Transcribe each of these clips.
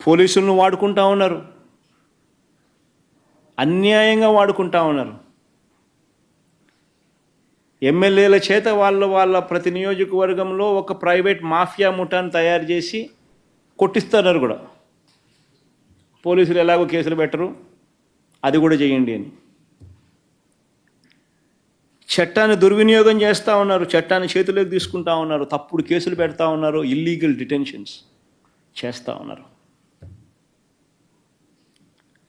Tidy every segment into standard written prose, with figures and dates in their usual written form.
పోలీసులను వాడుకుంటా ఉన్నారు, అన్యాయంగా వాడుకుంటా ఉన్నారు. ఎమ్మెల్యేల చేత వాళ్ళ ప్రతి నియోజకవర్గంలో ఒక ప్రైవేట్ మాఫియా ముఠాను తయారు చేసి కొట్టిస్తున్నారు కూడా. పోలీసులు ఎలాగో కేసులు పెట్టరు, అది కూడా చేయండి అని. చట్టాన్ని దుర్వినియోగం చేస్తూ ఉన్నారు, చట్టాన్ని చేతిలోకి తీసుకుంటా ఉన్నారు, తప్పుడు కేసులు పెడతా ఉన్నారు, ఇల్లీగల్ డిటెన్షన్స్ చేస్తూ ఉన్నారు.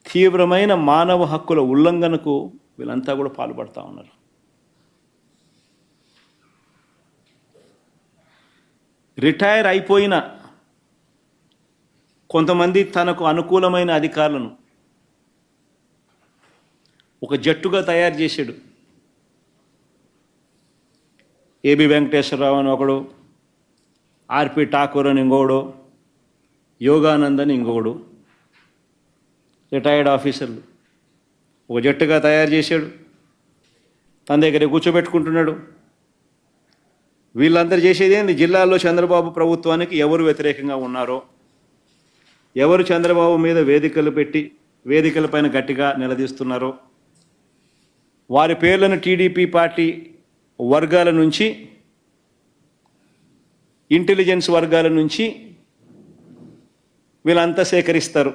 తీవ్రమైన మానవ హక్కుల ఉల్లంఘనకు వీళ్ళంతా కూడా పాల్పడుతూ ఉన్నారు. రిటైర్ అయిపోయిన కొంతమంది తనకు అనుకూలమైన అధికారులను ఒక జట్టుగా తయారు చేశాడు. ఏబి వెంకటేశ్వరరావు అని ఒకడు, ఆర్పి ఠాకూర్ అని ఇంకొకడు, యోగానంద్ అని ఇంకొకడు, రిటైర్డ్ ఆఫీసర్లు ఒక జట్టుగా తయారు చేశాడు. తన దగ్గర కూర్చోబెట్టుకుంటున్నాడు. వీళ్ళందరూ చేసేది ఏంది? జిల్లాల్లో చంద్రబాబు ప్రభుత్వానికి ఎవరు వ్యతిరేకంగా ఉన్నారో, ఎవరు చంద్రబాబు మీద వేదికలు పెట్టి వేదికలపైన గట్టిగా నిలదీస్తున్నారో వారి పేర్లను టీడీపీ పార్టీ వర్గాల నుంచి, ఇంటెలిజెన్స్ వర్గాల నుంచి వీళ్ళంతా సేకరిస్తారు.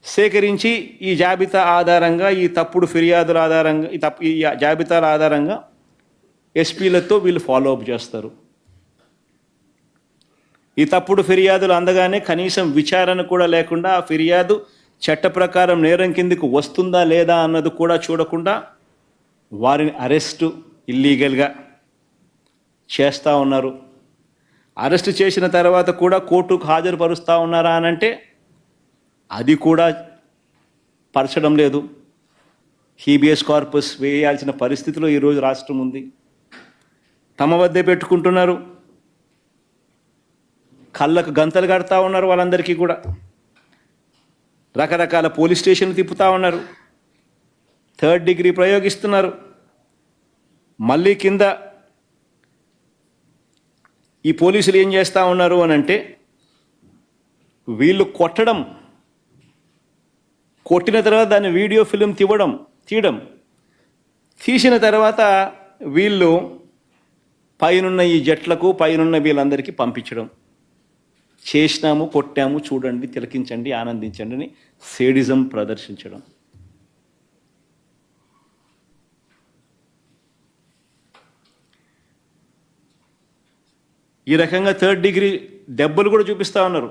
సేకరించి ఈ జాబితా ఆధారంగా, ఈ తప్పుడు ఫిర్యాదుల ఆధారంగా, ఈ జాబితాల ఆధారంగా ఎస్పీలతో వీళ్ళు ఫాలో అప్ చేస్తారు. ఈ తప్పుడు ఫిర్యాదులు అందగానే కనీసం విచారణ కూడా లేకుండా ఆ ఫిర్యాదు చట్ట ప్రకారం నేరం కిందకు వస్తుందా లేదా అన్నది కూడా చూడకుండా వారిని అరెస్టు ఇల్లీగల్గా చేస్తూ ఉన్నారు. అరెస్టు చేసిన తర్వాత కూడా కోర్టుకు హాజరుపరుస్తూ ఉన్నారా అనంటే అది కూడా పరచడం లేదు. హీబియస్ కార్పస్ వేయాల్సిన పరిస్థితిలో ఈరోజు రాష్ట్రం ఉంది. తమ వద్దే పెట్టుకుంటున్నారు, కళ్ళకు గంతలు కడతా ఉన్నారు. వాళ్ళందరికీ కూడా రకరకాల పోలీస్ స్టేషన్లు తిప్పుతూ ఉన్నారు, థర్డ్ డిగ్రీ ప్రయోగిస్తున్నారు. మళ్ళీ కింద ఈ పోలీసులు ఏం చేస్తూ ఉన్నారు అని అంటే, వీళ్ళు కొట్టిన తర్వాత దాన్ని వీడియో ఫిలిం తీయడం, తీసిన తర్వాత వీళ్ళు పైనున్న ఈ జట్లకు, పైనున్న వీళ్ళందరికీ పంపించడం. చేసినాము, కొట్టాము, చూడండి, తిలకించండి, ఆనందించండి అని సేడిజం ప్రదర్శించడం. ఈ రకంగా థర్డ్ డిగ్రీ దెబ్బలు కూడా చూపిస్తూ ఉన్నారు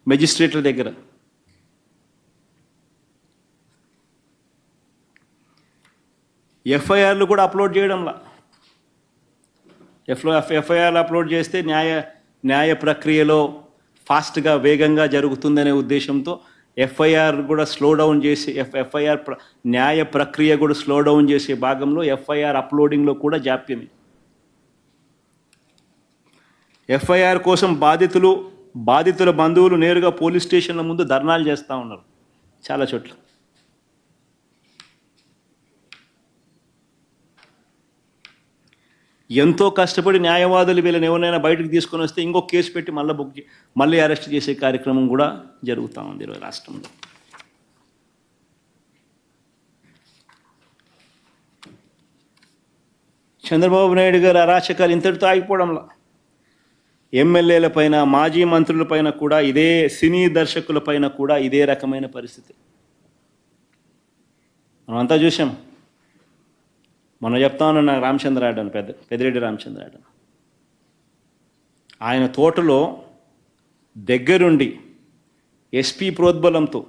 మెజిస్ట్రేట్ల దగ్గర. ఎఫ్ఐఆర్లు కూడా అప్లోడ్ చేయడంలా. ఎఫ్ఐఆర్లు అప్లోడ్ చేస్తే న్యాయ ప్రక్రియలో ఫాస్ట్గా, వేగంగా జరుగుతుందనే ఉద్దేశంతో ఎఫ్ఐఆర్ కూడా స్లో డౌన్ చేసి, న్యాయ ప్రక్రియ కూడా స్లో డౌన్ చేసే భాగంలో ఎఫ్ఐఆర్ అప్లోడింగ్లో కూడా జాప్యమే. ఎఫ్ఐఆర్ కోసం బాధితుల బంధువులు నేరుగా పోలీస్ స్టేషన్ల ముందు ధర్నాలు చేస్తూ ఉన్నారు చాలా చోట్ల. ఎంతో కష్టపడి న్యాయవాదులు వీళ్ళని ఎవరైనా బయటకు తీసుకొని వస్తే ఇంకో కేసు పెట్టి మళ్ళీ అరెస్ట్ చేసే కార్యక్రమం కూడా జరుగుతూ ఉంది ఈరోజు రాష్ట్రంలో. చంద్రబాబు నాయుడు గారు అరాచకాలు ఇంతటితో ఆగిపోవడంలా. ఎమ్మెల్యేలపైన, మాజీ మంత్రులపైన కూడా ఇదే, సినీ దర్శకులపైన కూడా ఇదే రకమైన పరిస్థితి మనమంతా చూసాం. మనం చెప్తా ఉన్నా రామచంద్రారెడ్డి అని, పెద్దిరెడ్డి రామచంద్రారెడ్డి అని, ఆయన తోటలో దగ్గరుండి ఎస్పీ ప్రోద్బలంతో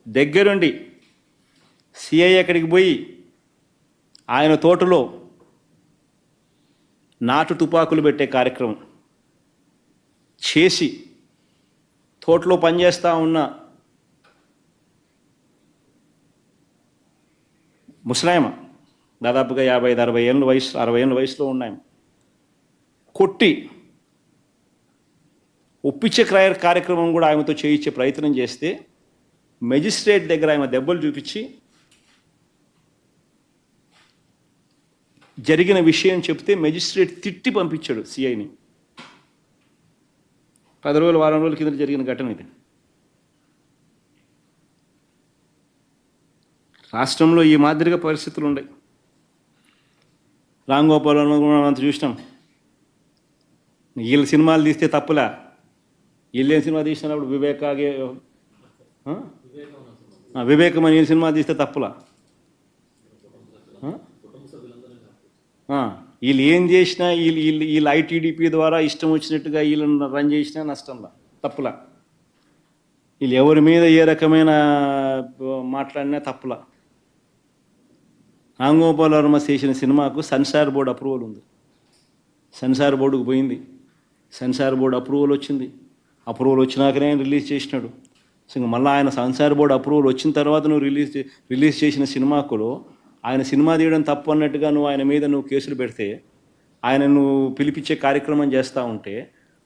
దగ్గరుండి సిఐ అక్కడికి పోయి ఆయన తోటలో నాటు తుపాకులు పెట్టే కార్యక్రమం చేసి, తోటలో పనిచేస్తూ ఉన్న ముసలాయమ, దాదాపుగా 55-60 ఏళ్ళ వయసు, 60 ఏళ్ళ వయసులో ఉన్నాయమ, కొట్టి ఒప్పించే కార్యక్రమం కూడా ఆమెతో చేయించే ప్రయత్నం చేస్తే మెజిస్ట్రేట్ దగ్గర ఆమె దెబ్బలు చూపించి జరిగిన విషయం చెప్తే మెజిస్ట్రేట్ తిట్టి పంపించాడు సిఐని. 10 రోజులు వారం రోజుల కింద జరిగిన ఘటన ఇది. రాష్ట్రంలో ఈ మాదిరిగా పరిస్థితులు ఉన్నాయి. రామ్ గోపాల్ వర్మ కూడా మనం అంత చూసినాం. వీళ్ళు సినిమాలు తీస్తే తప్పులా? వీళ్ళేం సినిమా తీసినప్పుడు వివేకం అని సినిమా తీస్తే తప్పులా? వీళ్ళు ఏం చేసినా వీళ్ళు ఐటీడీపీ ద్వారా ఇష్టం వచ్చినట్టుగా వీళ్ళని రన్ చేసినా నష్టంలా, తప్పులా? వీళ్ళు ఎవరి మీద ఏ రకమైన మాట్లాడినా తప్పులా? రామ్ గోపాల్ వర్మ చేసిన సినిమాకు సెన్సార్ బోర్డు అప్రూవల్ ఉంది. సెన్సార్ బోర్డుకు పోయింది, సెన్సార్ బోర్డు అప్రూవల్ వచ్చింది. అప్రూవల్ వచ్చినాకనే ఆయన రిలీజ్ చేసినాడు. సో ఇంక మళ్ళీ ఆయన సెన్సార్ బోర్డు అప్రూవల్ వచ్చిన తర్వాత నువ్వు రిలీజ్ చేసిన సినిమాకులో ఆయన సినిమా తీయడం తప్పు అన్నట్టుగా నువ్వు ఆయన మీద కేసులు పెడితే, ఆయన నువ్వు పిలిపించే కార్యక్రమం చేస్తూ ఉంటే,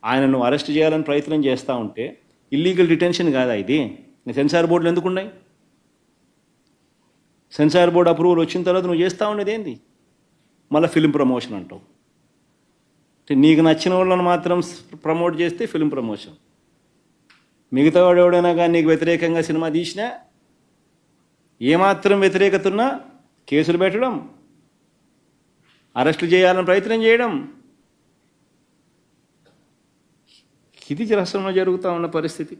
ఆయన నువ్వు అరెస్ట్ చేయాలని ప్రయత్నం చేస్తూ ఉంటే ఇల్లీగల్ డిటెన్షన్ కాదా ఇది? సెన్సార్ బోర్డులు ఎందుకు ఉన్నాయి? సెన్సార్ బోర్డు అప్రూవల్ వచ్చిన తర్వాత నువ్వు చేస్తూ ఉండేది ఏంది? మళ్ళీ ఫిలిం ప్రమోషన్ అంటావు. నీకు నచ్చిన వాళ్ళని మాత్రం ప్రమోట్ చేస్తే ఫిలిం ప్రమోషన్, మిగతా వాడు ఎవడైనా కానీ నీకు వ్యతిరేకంగా సినిమా తీసినా, ఏమాత్రం వ్యతిరేకత ఉన్నా కేసులు పెట్టడం, అరెస్టులు చేయాలని ప్రయత్నం చేయడం, ఇది రాష్ట్రంలో జరుగుతూ ఉన్న పరిస్థితి.